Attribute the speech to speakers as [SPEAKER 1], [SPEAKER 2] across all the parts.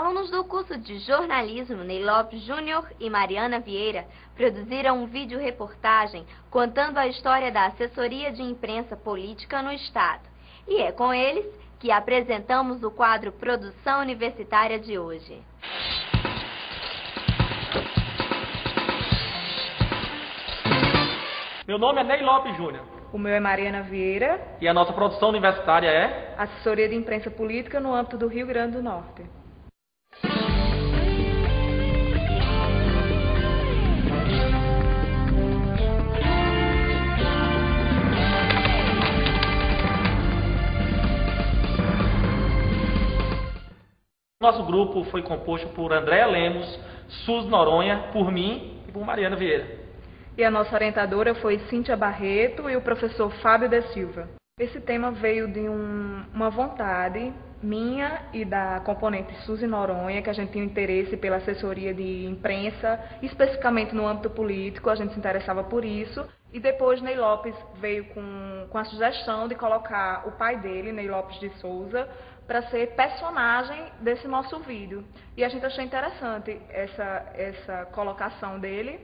[SPEAKER 1] alunos do curso de jornalismo Ney Lopes Júnior e Mariana Vieira produziram um vídeo-reportagem contando a história da assessoria de imprensa política no Estado. E é com eles que apresentamos o quadro Produção Universitária de hoje.
[SPEAKER 2] Meu nome é Ney Lopes Júnior.
[SPEAKER 3] O meu é Mariana Vieira.
[SPEAKER 2] E a nossa produção universitária é?
[SPEAKER 3] Assessoria de Imprensa Política no âmbito do Rio Grande do Norte.
[SPEAKER 2] Nosso grupo foi composto por Andréa Lemos, Suzy Noronha, por mim e por Mariana Vieira.
[SPEAKER 3] E a nossa orientadora foi Cíntia Barreto e o professor Fábio da Silva. Esse tema veio de uma vontade minha e da componente Suzy Noronha, que a gente tinha interesse pela assessoria de imprensa, especificamente no âmbito político, a gente se interessava por isso. E depois Ney Lopes veio com a sugestão de colocar o pai dele, Ney Lopes de Souza, para ser personagem desse nosso vídeo. E a gente achou interessante essa colocação dele.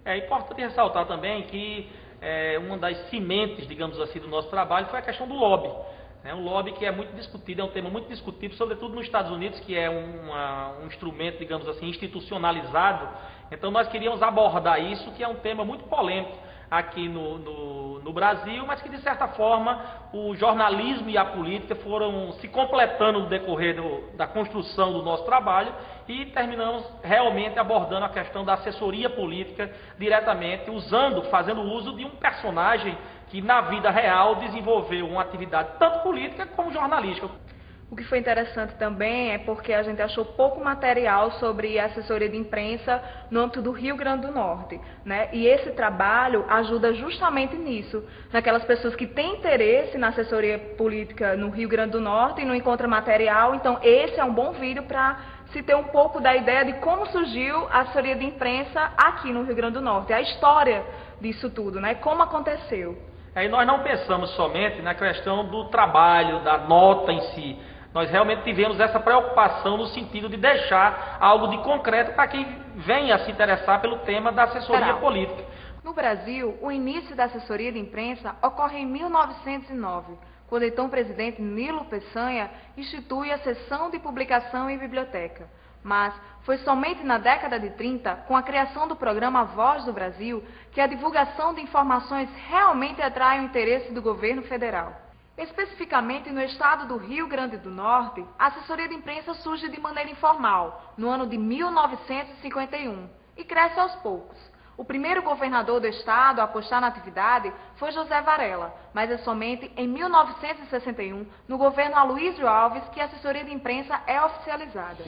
[SPEAKER 2] É importante ressaltar também que uma das sementes, digamos assim, do nosso trabalho foi a questão do lobby. Um lobby que é muito discutido, é um tema muito discutido, sobretudo nos Estados Unidos, que é um instrumento, digamos assim, institucionalizado. Então nós queríamos abordar isso, que é um tema muito polêmico aqui no Brasil, mas que de certa forma o jornalismo e a política foram se completando no decorrer da construção do nosso trabalho e terminamos realmente abordando a questão da assessoria política diretamente, fazendo uso de um personagem que na vida real desenvolveu uma atividade tanto política como jornalística.
[SPEAKER 3] O que foi interessante também é porque a gente achou pouco material sobre assessoria de imprensa no âmbito do Rio Grande do Norte, né? E esse trabalho ajuda justamente nisso, naquelas pessoas que têm interesse na assessoria política no Rio Grande do Norte e não encontram material. Então esse é um bom vídeo para se ter um pouco da ideia de como surgiu a assessoria de imprensa aqui no Rio Grande do Norte, a história disso tudo, né? Como aconteceu.
[SPEAKER 2] Aí nós não pensamos somente na questão do trabalho, da nota em si. Nós realmente tivemos essa preocupação no sentido de deixar algo de concreto para quem venha se interessar pelo tema da assessoria política.
[SPEAKER 3] No Brasil, o início da assessoria de imprensa ocorre em 1909, quando o então presidente Nilo Peçanha institui a seção de publicação em biblioteca. Mas foi somente na década de 30, com a criação do programa Voz do Brasil, que a divulgação de informações realmente atrai o interesse do governo federal. Especificamente no estado do Rio Grande do Norte, a assessoria de imprensa surge de maneira informal, no ano de 1951, e cresce aos poucos. O primeiro governador do estado a apostar na atividade foi José Varela, mas é somente em 1961, no governo Aloysio Alves, que a assessoria de imprensa é oficializada.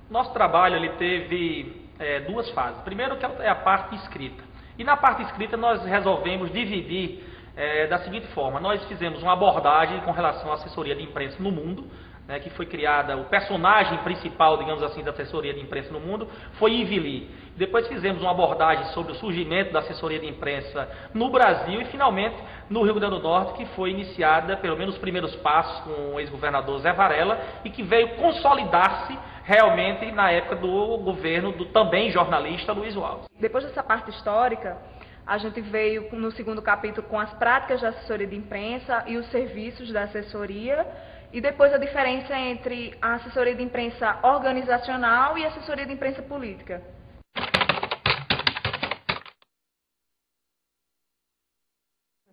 [SPEAKER 2] Nosso trabalho ele teve duas fases. Primeiro que é a parte escrita. E na parte escrita nós resolvemos dividir da seguinte forma. Nós fizemos uma abordagem com relação à assessoria de imprensa no mundo, que foi criada, o personagem principal, digamos assim, da assessoria de imprensa no mundo foi Ivy Lee. Depois fizemos uma abordagem sobre o surgimento da assessoria de imprensa no Brasil e finalmente no Rio Grande do Norte, que foi iniciada, pelo menos os primeiros passos, com o ex-governador Zé Varela e que veio consolidar-se realmente na época do governo do também jornalista Luiz Alves.
[SPEAKER 3] Depois dessa parte histórica, a gente veio no segundo capítulo com as práticas da assessoria de imprensa e os serviços da assessoria, e depois a diferença entre a assessoria de imprensa organizacional e a assessoria de imprensa política.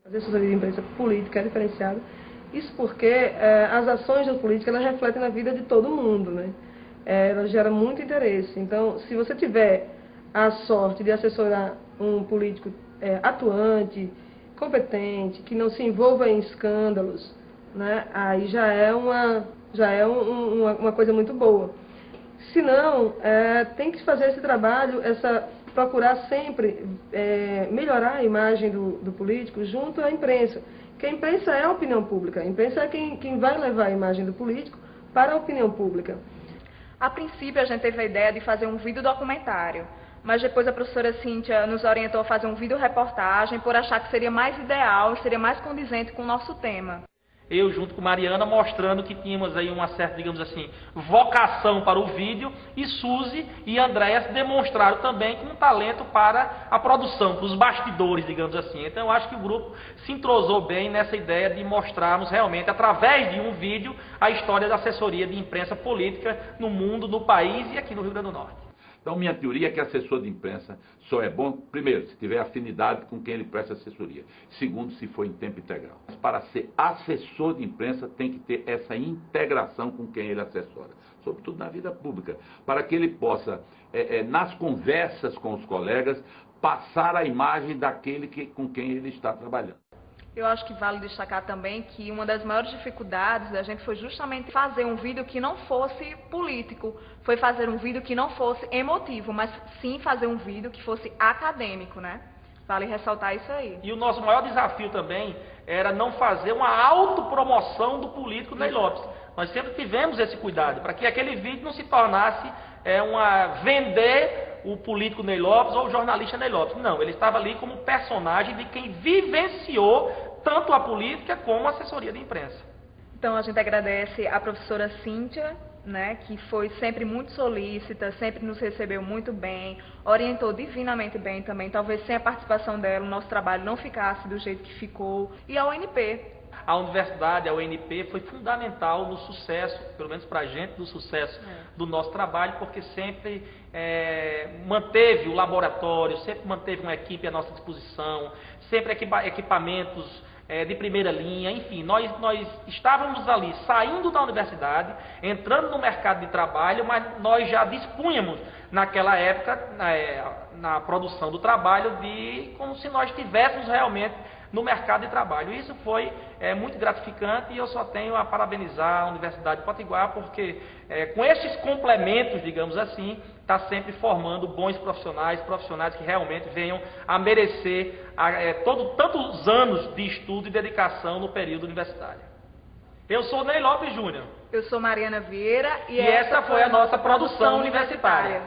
[SPEAKER 4] Fazer assessoria de imprensa política é diferenciada. Isso porque as ações da política elas refletem na vida de todo mundo, né? Ela gera muito interesse. Então, se você tiver a sorte de assessorar um político atuante, competente, que não se envolva em escândalos, né, aí já é uma coisa muito boa. Se não, tem que fazer esse trabalho, procurar sempre melhorar a imagem do político junto à imprensa. Porque a imprensa é a opinião pública, a imprensa é quem vai levar a imagem do político para a opinião pública.
[SPEAKER 3] A princípio, a gente teve a ideia de fazer um vídeo documentário, mas depois a professora Cíntia nos orientou a fazer um vídeo reportagem por achar que seria mais ideal, seria mais condizente com o nosso tema.
[SPEAKER 2] eu junto com Mariana, mostrando que tínhamos aí uma certa, digamos assim, vocação para o vídeo, e Suzy e Andréia demonstraram também um talento para a produção, para os bastidores, digamos assim. Então eu acho que o grupo se entrosou bem nessa ideia de mostrarmos realmente, através de um vídeo, a história da assessoria de imprensa política no mundo, no país e aqui no Rio Grande do Norte.
[SPEAKER 5] Então, minha teoria é que assessor de imprensa só é bom, primeiro, se tiver afinidade com quem ele presta assessoria. Segundo, se for em tempo integral. Para ser assessor de imprensa, tem que ter essa integração com quem ele assessora, sobretudo na vida pública, para que ele possa, nas conversas com os colegas, passar a imagem daquele com quem ele está trabalhando.
[SPEAKER 3] Eu acho que vale destacar também que uma das maiores dificuldades da gente foi justamente fazer um vídeo que não fosse político, foi fazer um vídeo que não fosse emotivo, mas sim fazer um vídeo que fosse acadêmico, né? Vale ressaltar isso aí.
[SPEAKER 2] E o nosso maior desafio também era não fazer uma autopromoção do político Ney Lopes. Nós sempre tivemos esse cuidado, para que aquele vídeo não se tornasse vender o político Ney Lopes ou o jornalista Ney Lopes. Não, ele estava ali como personagem de quem vivenciou tanto a política como a assessoria de imprensa.
[SPEAKER 3] Então a gente agradece a professora Cíntia, né, que foi sempre muito solícita, sempre nos recebeu muito bem, orientou divinamente bem também. Talvez sem a participação dela o nosso trabalho não ficasse do jeito que ficou. E a UNP.
[SPEAKER 2] A universidade, a UNP, foi fundamental no sucesso, pelo menos para a gente, no sucesso do nosso trabalho, porque sempre manteve o laboratório, sempre manteve uma equipe à nossa disposição, sempre equipamentos de primeira linha, enfim, nós estávamos ali saindo da universidade, entrando no mercado de trabalho, mas nós já dispunhamos naquela época, na produção do trabalho, como se nós estivéssemos realmente no mercado de trabalho. Isso foi muito gratificante e eu só tenho a parabenizar a Universidade de Potiguar, porque com esses complementos, digamos assim, está sempre formando bons profissionais que realmente venham a merecer tantos anos de estudo e dedicação no período universitário. Eu sou Ney Lopes Júnior.
[SPEAKER 3] Eu sou Mariana Vieira
[SPEAKER 2] e essa foi a nossa produção universitária.